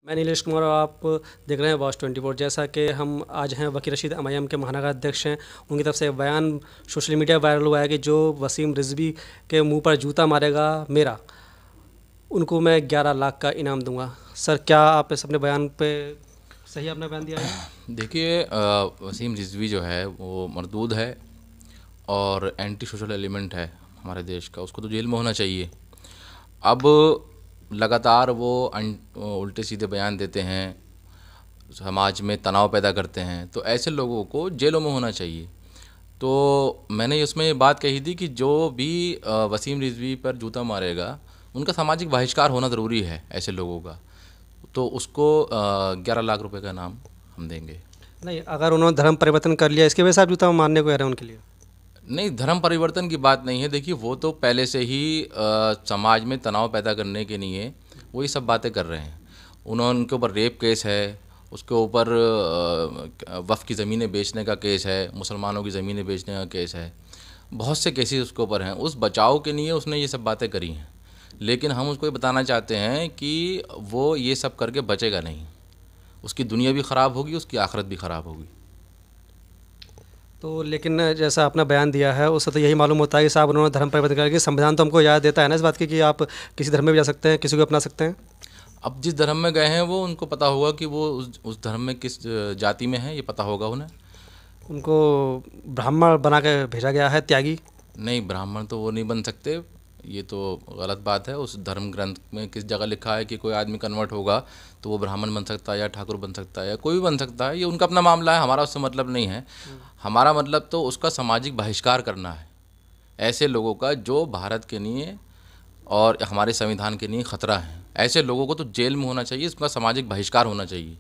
मैं नीलेश कुमार और आप देख रहे हैं वॉच 24। जैसा कि हम आज हैं वकील रशीद MIM के महानगर अध्यक्ष हैं। उनकी तरफ से बयान सोशल मीडिया वायरल हुआ है कि जो वसीम रिजवी के मुंह पर जूता मारेगा मेरा, उनको मैं 11 लाख का इनाम दूंगा। सर, क्या आप इस अपने बयान पे सही अपना बयान दिया है? देखिए, वसीम रिजवी जो है वो मरदूद है और एंटी सोशल एलिमेंट है हमारे देश का। उसको तो जेल में होना चाहिए। अब लगातार वो उल्टे सीधे बयान देते हैं, समाज में तनाव पैदा करते हैं, तो ऐसे लोगों को जेलों में होना चाहिए। तो मैंने इसमें ये बात कही थी कि जो भी वसीम रिजवी पर जूता मारेगा उनका सामाजिक बहिष्कार होना ज़रूरी है ऐसे लोगों का। तो उसको 11 लाख रुपए का इनाम हम देंगे। नहीं, अगर उन्होंने धर्म परिवर्तन कर लिया इसके वजह से आप जूता मारने को कह रहे हैं उनके लिए? नहीं, धर्म परिवर्तन की बात नहीं है। देखिए, वो तो पहले से ही समाज में तनाव पैदा करने के लिए वो ये सब बातें कर रहे हैं। उनके ऊपर रेप केस है, उसके ऊपर वफ़ की ज़मीनें बेचने का केस है, मुसलमानों की ज़मीनें बेचने का केस है, बहुत से केसेस उसके ऊपर हैं। उस बचाव के लिए उसने ये सब बातें करी हैं। लेकिन हम उसको ये बताना चाहते हैं कि वो ये सब करके बचेगा नहीं। उसकी दुनिया भी ख़राब होगी, उसकी आखिरत भी ख़राब होगी। तो लेकिन जैसा आपने बयान दिया है उससे तो यही मालूम होता है कि साहब उन्होंने धर्म परिवर्तन करके, संविधान तो हमको याद देता है ना इस बात की कि आप किसी धर्म में भी जा सकते हैं, किसी को अपना सकते हैं। अब जिस धर्म में गए हैं वो उनको पता होगा कि वो उस धर्म में किस जाति में है, ये पता होगा उन्हें। उनको ब्राह्मण बना के भेजा गया है, त्यागी। नहीं, ब्राह्मण तो वो नहीं बन सकते, ये तो गलत बात है। उस धर्म ग्रंथ में किस जगह लिखा है कि कोई आदमी कन्वर्ट होगा तो वो ब्राह्मण बन सकता है या ठाकुर बन सकता है या कोई भी बन सकता है। ये उनका अपना मामला है, हमारा उससे मतलब नहीं है। हमारा मतलब तो उसका सामाजिक बहिष्कार करना है ऐसे लोगों का जो भारत के लिए और हमारे संविधान के लिए ख़तरा है। ऐसे लोगों को तो जेल में होना चाहिए, इसका सामाजिक बहिष्कार होना चाहिए।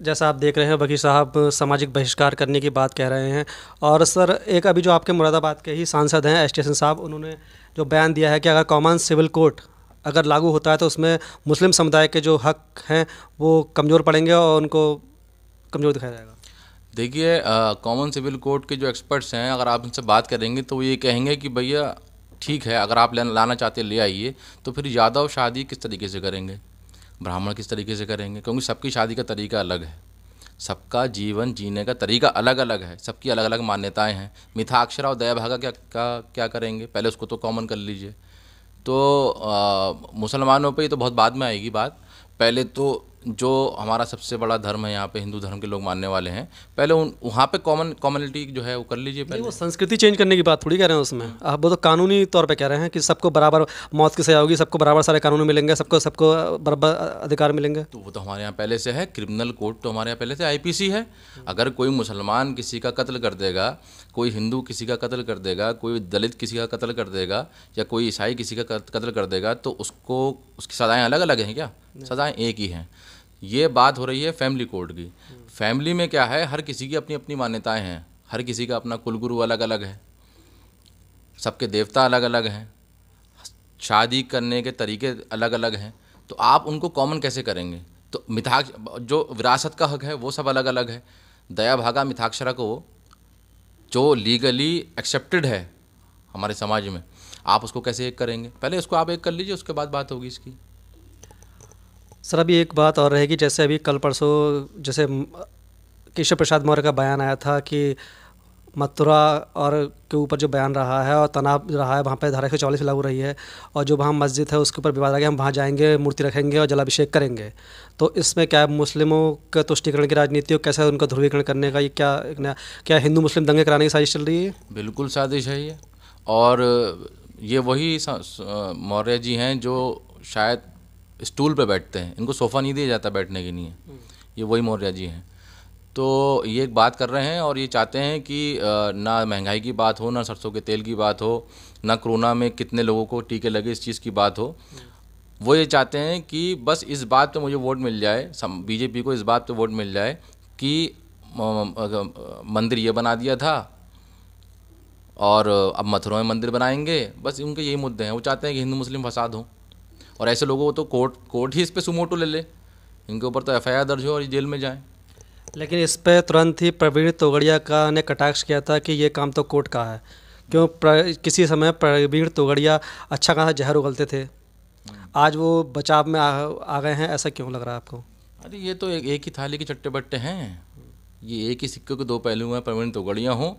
जैसा आप देख रहे हैं वकील साहब सामाजिक बहिष्कार करने की बात कह रहे हैं। और सर, एक अभी जो आपके मुरादाबाद के ही सांसद हैं एस स्टेशन साहब, उन्होंने जो बयान दिया है कि अगर कॉमन सिविल कोड अगर लागू होता है तो उसमें मुस्लिम समुदाय के जो हक हैं वो कमज़ोर पड़ेंगे और उनको कमज़ोर दिखाया जाएगा। देखिए, कॉमन सिविल कोड के जो एक्सपर्ट्स हैं, अगर आप उनसे बात करेंगे तो वो ये कहेंगे कि भैया ठीक है, अगर आप लाना चाहते ले आइए, तो फिर यादव शादी किस तरीके से करेंगे, ब्राह्मण किस तरीके से करेंगे? क्योंकि सबकी शादी का तरीका अलग है, सबका जीवन जीने का तरीका अलग अलग है, सबकी अलग अलग मान्यताएं हैं। मिथाक्षरा और दयाभागा क्या करेंगे? पहले उसको तो कॉमन कर लीजिए। तो मुसलमानों पे ये तो बहुत बाद में आएगी बात। पहले तो जो हमारा सबसे बड़ा धर्म है यहाँ पे, हिंदू धर्म के लोग मानने वाले हैं, पहले वहाँ पे कॉमनिटी जो है वो कर लीजिए पहले। वो संस्कृति चेंज करने की बात थोड़ी कह रहे हैं उसमें, आप वो तो कानूनी तौर पे कह रहे हैं कि सबको बराबर मौत की सजा होगी, सबको बराबर सारे कानून मिलेंगे, सबको सबको बराबर अधिकार मिलेंगे। तो वो तो हमारे यहाँ पहले से है, क्रिमिनल कोड तो हमारे यहाँ पहले से IPC है। अगर कोई मुसलमान किसी का कत्ल कर देगा, कोई हिंदू किसी का कत्ल कर देगा, कोई दलित किसी का कत्ल कर देगा या कोई ईसाई किसी का कत्ल कर देगा, तो उसको उसकी सज़ाएँ अलग अलग हैं क्या? सज़ाएँ एक ही हैं। ये बात हो रही है फैमिली कोड की। फैमिली में क्या है, हर किसी की अपनी अपनी मान्यताएं हैं, हर किसी का अपना कुलगुरु अलग अलग है, सबके देवता अलग अलग हैं, शादी करने के तरीके अलग अलग हैं। तो आप उनको कॉमन कैसे करेंगे? तो जो विरासत का हक है वो सब अलग अलग है। दया भागा मिथाक्षरा को जो लीगली एक्सेप्टेड है हमारे समाज में, आप उसको कैसे एक करेंगे? पहले उसको आप एक कर लीजिए, उसके बाद बात होगी इसकी। सर, अभी एक बात और रहेगी, जैसे अभी कल परसों जैसे केशव प्रसाद मौर्य का बयान आया था कि मथुरा और के ऊपर जो बयान रहा है और तनाव रहा है, वहाँ पे धारा 144 लागू रही है, और जो वहाँ मस्जिद है उसके ऊपर विवाद आ गया, हम वहाँ जाएंगे, मूर्ति रखेंगे और जलाभिषेक करेंगे। तो इसमें क्या मुस्लिमों का तुष्टीकरण की राजनीति और कैसे उनका ध्रुवीकरण करने का ये क्या हिंदू मुस्लिम दंगे कराने की साजिश चल रही है? बिल्कुल साजिश है ये। और ये वही मौर्य जी हैं जो शायद स्टूल पे बैठते हैं, इनको सोफ़ा नहीं दिया जाता बैठने के लिए, ये वही मौर्य जी हैं। तो ये एक बात कर रहे हैं और ये चाहते हैं कि ना महंगाई की बात हो, ना सरसों के तेल की बात हो, ना कोरोना में कितने लोगों को टीके लगे इस चीज़ की बात हो। वो ये चाहते हैं कि बस इस बात पे मुझे वोट मिल जाए, BJP को इस बात पे वोट मिल जाए कि मंदिर ये बना दिया था और अब मथुरा में मंदिर बनाएंगे। बस उनके यही मुद्दे हैं। वो चाहते हैं कि हिंदू मुस्लिम फसाद हो, और ऐसे लोगों को तो कोर्ट ही इस पे सुमोटो ले ले, इनके ऊपर तो FIR दर्ज हो और ये जेल में जाएं। लेकिन इस पे तुरंत ही प्रवीण तोगड़िया का ने कटाक्ष किया था कि ये काम तो कोर्ट का है। क्यों किसी समय प्रवीण तोगड़िया अच्छा खासा जहर उगलते थे आज वो बचाव में आ गए हैं, ऐसा क्यों लग रहा है आपको? अरे ये तो एक ही थाली के चट्टे बट्टे हैं। ये एक ही सिक्के के दो पहलू हैं। प्रवीण तोगड़िया हों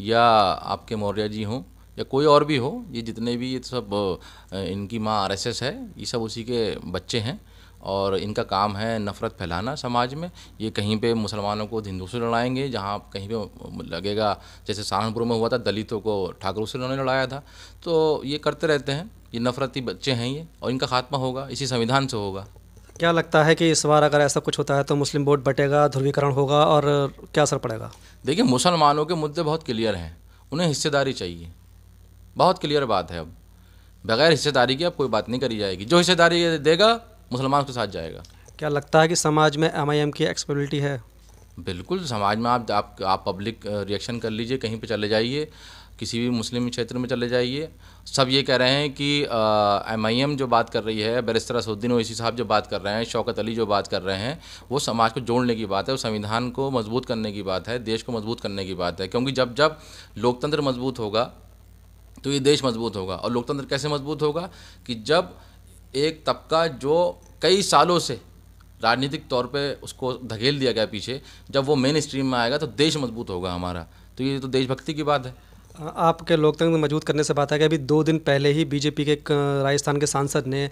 या आपके मौर्य जी हों या कोई और भी हो, ये जितने भी ये सब इनकी माँ आरएसएस है, ये सब उसी के बच्चे हैं और इनका काम है नफ़रत फैलाना समाज में। ये कहीं पे मुसलमानों को हिंदू से लड़ाएंगे, जहाँ कहीं पे लगेगा, जैसे सहारनपुर में हुआ था, दलितों को ठाकुरों से उन्होंने लड़ाया था। तो ये करते रहते हैं, ये नफ़रती बच्चे हैं ये, और इनका खात्मा होगा इसी संविधान से होगा। क्या लगता है कि इस बार अगर ऐसा कुछ होता है तो मुस्लिम वोट बटेगा, ध्रुवीकरण होगा और क्या असर पड़ेगा? देखिए, मुसलमानों के मुद्दे बहुत क्लियर हैं, उन्हें हिस्सेदारी चाहिए, बहुत क्लियर बात है। अब बगैर हिस्सेदारी की अब कोई बात नहीं करी जाएगी। जो हिस्सेदारी देगा मुसलमान उसके साथ जाएगा। क्या लगता है कि समाज में एमआईएम की एक्सेप्टेबिलिटी है? बिल्कुल, समाज में आप पब्लिक रिएक्शन कर लीजिए, कहीं पे चले जाइए, किसी भी मुस्लिम क्षेत्र में चले जाइए, सब ये कह रहे हैं कि एमआईएम जो बात कर रही है, बैरिस्टर असदुद्दीन ओवैसी साहब जो बात कर रहे हैं, शौकत अली जो बात कर रहे हैं, वो समाज को जोड़ने की बात है, वो संविधान को मजबूत करने की बात है, देश को मजबूत करने की बात है। क्योंकि जब जब लोकतंत्र मजबूत होगा तो ये देश मजबूत होगा। और लोकतंत्र कैसे मजबूत होगा? कि जब एक तबका जो कई सालों से राजनीतिक तौर पे उसको धकेल दिया गया पीछे, जब वो मेन स्ट्रीम में आएगा तो देश मजबूत होगा हमारा। तो ये तो देशभक्ति की बात है। आपके लोकतंत्र मजबूत करने से बात है कि अभी 2 दिन पहले ही बीजेपी के राजस्थान के सांसद ने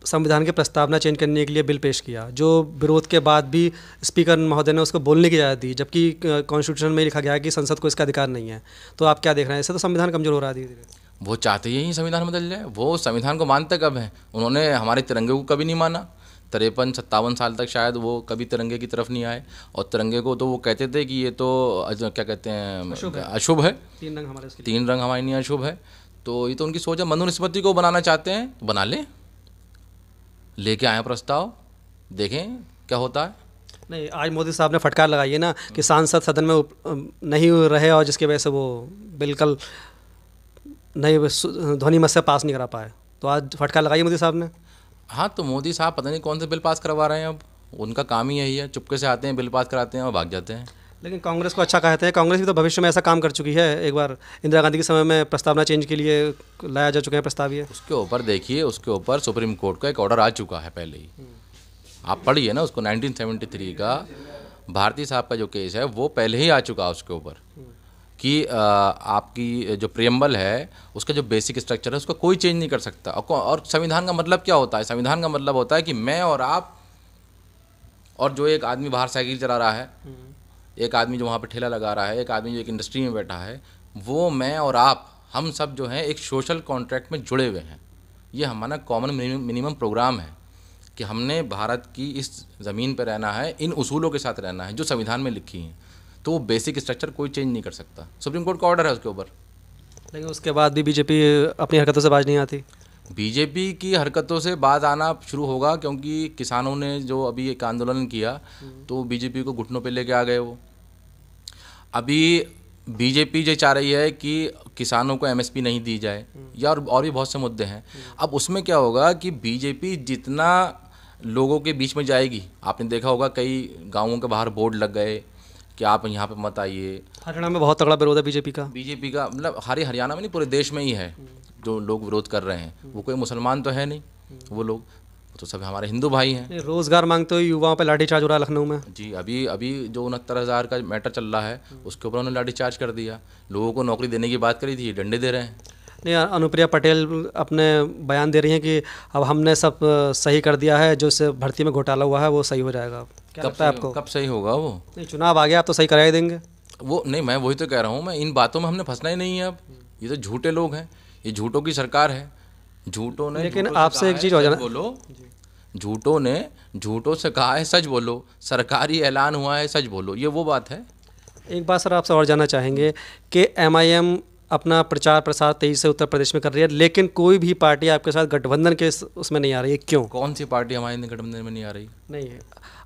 संविधान की प्रस्तावना चेंज करने के लिए बिल पेश किया, जो विरोध के बाद भी स्पीकर महोदय ने उसको बोलने की इजाज़त दी, जबकि कॉन्स्टिट्यूशन में लिखा गया है कि संसद को इसका अधिकार नहीं है। तो आप क्या देख रहे हैं? इससे तो संविधान कमज़ोर हो रहा है धीरे धीरे। वो चाहते ही संविधान बदल जाए। वो संविधान को मानते कब हैं? उन्होंने हमारे तिरंगे को कभी नहीं माना। 53-57 साल तक शायद वो कभी तिरंगे की तरफ नहीं आए। और तिरंगे को तो वो कहते थे कि ये तो क्या कहते हैं, अशुभ है, 3 रंग हमारे, 3 रंग हमारे लिए अशुभ है। तो ये तो उनकी सोच है। मनुस्मृति को बनाना चाहते हैं, बना लेके आए प्रस्ताव, देखें क्या होता है। नहीं, आज मोदी साहब ने फटकार लगाई है ना कि सांसद सदन में नहीं रहे और जिसकी वजह से वो बिल्कुल नहीं ध्वनि मत से पास नहीं करा पाए। तो आज फटकार लगाई मोदी साहब ने। हाँ, तो मोदी साहब पता नहीं कौन से बिल पास करवा रहे हैं। अब उनका काम ही यही है, चुपके से आते हैं, बिल पास कराते हैं और भाग जाते हैं। लेकिन कांग्रेस को अच्छा कहते हैं। कांग्रेस भी तो भविष्य में ऐसा काम कर चुकी है। एक बार इंदिरा गांधी के समय में प्रस्तावना चेंज के लिए लाया जा चुके हैं प्रस्ताव। ये उसके ऊपर देखिए, उसके ऊपर सुप्रीम कोर्ट का एक ऑर्डर आ चुका है पहले ही। आप पढ़िए ना उसको। 1973 का भारती साहब का जो केस है वो पहले ही आ चुका है उसके ऊपर, कि आपकी जो प्रियम्बल है उसका जो बेसिक स्ट्रक्चर है उसका कोई चेंज नहीं कर सकता। और संविधान का मतलब क्या होता है? संविधान का मतलब होता है कि मैं और आप, और जो एक आदमी बाहर साइकिल चला रहा है, एक आदमी जो वहाँ पे ठेला लगा रहा है, एक आदमी जो एक इंडस्ट्री में बैठा है, वो मैं और आप, हम सब जो हैं एक सोशल कॉन्ट्रैक्ट में जुड़े हुए हैं। ये हमारा कॉमन मिनिमम प्रोग्राम है कि हमने भारत की इस ज़मीन पर रहना है, इन उसूलों के साथ रहना है जो संविधान में लिखी हैं। तो वो बेसिक स्ट्रक्चर कोई चेंज नहीं कर सकता। सुप्रीम कोर्ट का ऑर्डर है उसके ऊपर। लेकिन उसके बाद भी बीजेपी अपनी हरकतों से बाज नहीं आती। बीजेपी की हरकतों से बात आना शुरू होगा, क्योंकि किसानों ने जो अभी एक आंदोलन किया तो बीजेपी को घुटनों पे लेके आ गए। वो अभी बीजेपी ये चाह रही है कि किसानों को एमएसपी नहीं दी जाए, या और भी बहुत से मुद्दे हैं। अब उसमें क्या होगा कि बीजेपी जितना लोगों के बीच में जाएगी, आपने देखा होगा कई गाँवों के बाहर बोर्ड लग गए कि आप यहाँ पे मत आइए। हरियाणा में बहुत तगड़ा विरोध है बीजेपी का मतलब हरियाणा में नहीं, पूरे देश में ही है जो लोग विरोध कर रहे हैं। वो कोई मुसलमान तो है नहीं, वो लोग तो सब हमारे हिंदू भाई हैं। रोजगार मांगते हुए युवाओं पे लाठीचार्ज हो रहा है लखनऊ में। जी, अभी जो 69,000 का मैटर चल रहा है उसके ऊपर उन्होंने लाठीचार्ज कर दिया। लोगों को नौकरी देने की बात करी थी, डंडे दे रहे हैं। नहीं, अनुप्रिया पटेल अपने बयान दे रही हैं कि अब हमने सब सही कर दिया है, जो से भर्ती में घोटाला हुआ है वो सही हो जाएगा। क्या लगता है आपको? कब सही होगा वो? नहीं, चुनाव आ गया, आप तो सही करा ही देंगे। वो नहीं, मैं वही तो कह रहा हूँ, मैं इन बातों में हमने फंसना ही नहीं है। अब ये तो झूठे लोग हैं, ये झूठों की सरकार है। झूठों ने, लेकिन आपसे एक चीज़ हो जाना, बोलो, झूठों ने झूठों से कहा है सच बोलो, सरकारी ऐलान हुआ है सच बोलो, ये वो बात है। एक बात सर आपसे और जानना चाहेंगे कि एमआईएम अपना प्रचार प्रसार तेजी से उत्तर प्रदेश में कर रही है, लेकिन कोई भी पार्टी आपके साथ गठबंधन के उसमें नहीं आ रही है, क्यों? कौन सी पार्टी हमारे गठबंधन में नहीं आ रही? नहीं है,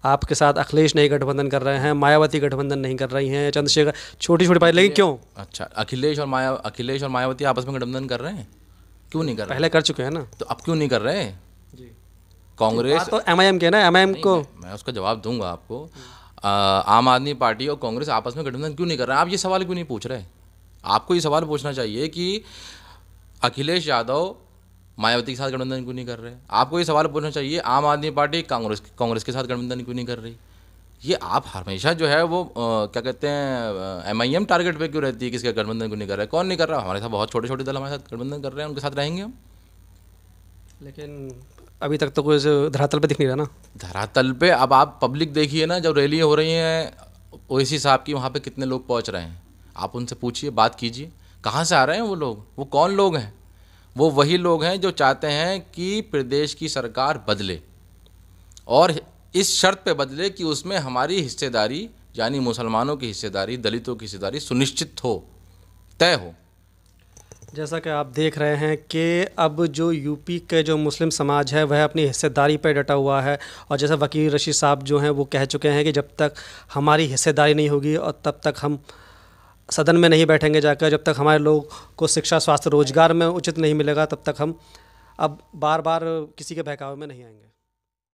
आपके साथ अखिलेश नहीं गठबंधन कर रहे हैं, मायावती गठबंधन नहीं कर रही हैं, चंद्रशेखर, छोटी छोटी पार्टी, लेकिन क्यों? अच्छा, अखिलेश और मायावती आपस में गठबंधन कर रहे हैं? क्यों नहीं कर रहे? पहले कर चुके हैं ना, तो अब क्यों नहीं कर रहे? जी, कांग्रेस तो एमआईएम के ना, एमआईएम को मैं उसका जवाब दूंगा आपको। आम आदमी पार्टी और कांग्रेस आपस में गठबंधन क्यों नहीं कर रहे हैं? आप ये सवाल क्यों नहीं पूछ रहे? आपको ये सवाल पूछना चाहिए कि अखिलेश यादव मायावती के साथ गठबंधन क्यों नहीं कर रहे? आपको ये सवाल पूछना चाहिए, आम आदमी पार्टी कांग्रेस के साथ गठबंधन क्यों नहीं कर रही? ये आप हमेशा जो है वो क्या कहते हैं MIM टारगेट पे क्यों रहती है, किसका गठबंधन क्यों नहीं कर रहा है? कौन नहीं कर रहा? हमारे साथ बहुत छोटे छोटे दल हमारे साथ गठबंधन कर रहे हैं, उनके साथ रहेंगे हम। लेकिन अभी तक तो कोई धरातल पे दिख नहीं रहा ना। धरातल पे अब आप पब्लिक देखिए ना, जब रैलियाँ हो रही हैं ओवैसी साहब की, वहाँ पे कितने लोग पहुँच रहे हैं, आप उनसे पूछिए, बात कीजिए, कहाँ से आ रहे हैं वो लोग? वो कौन लोग हैं? वो वही लोग हैं जो चाहते हैं कि प्रदेश की सरकार बदले, और इस शर्त पे बदले कि उसमें हमारी हिस्सेदारी, यानी मुसलमानों की हिस्सेदारी, दलितों की हिस्सेदारी सुनिश्चित हो, तय हो। जैसा कि आप देख रहे हैं कि अब जो यूपी के जो मुस्लिम समाज है वह अपनी हिस्सेदारी पर डटा हुआ है, और जैसा वकील रशीद साहब जो हैं वो कह चुके हैं कि जब तक हमारी हिस्सेदारी नहीं होगी और तब तक हम सदन में नहीं बैठेंगे जाकर, जब तक हमारे लोग को शिक्षा, स्वास्थ्य, रोजगार में उचित नहीं मिलेगा, तब तक हम अब बार बार किसी के बहकावे में नहीं आएंगे।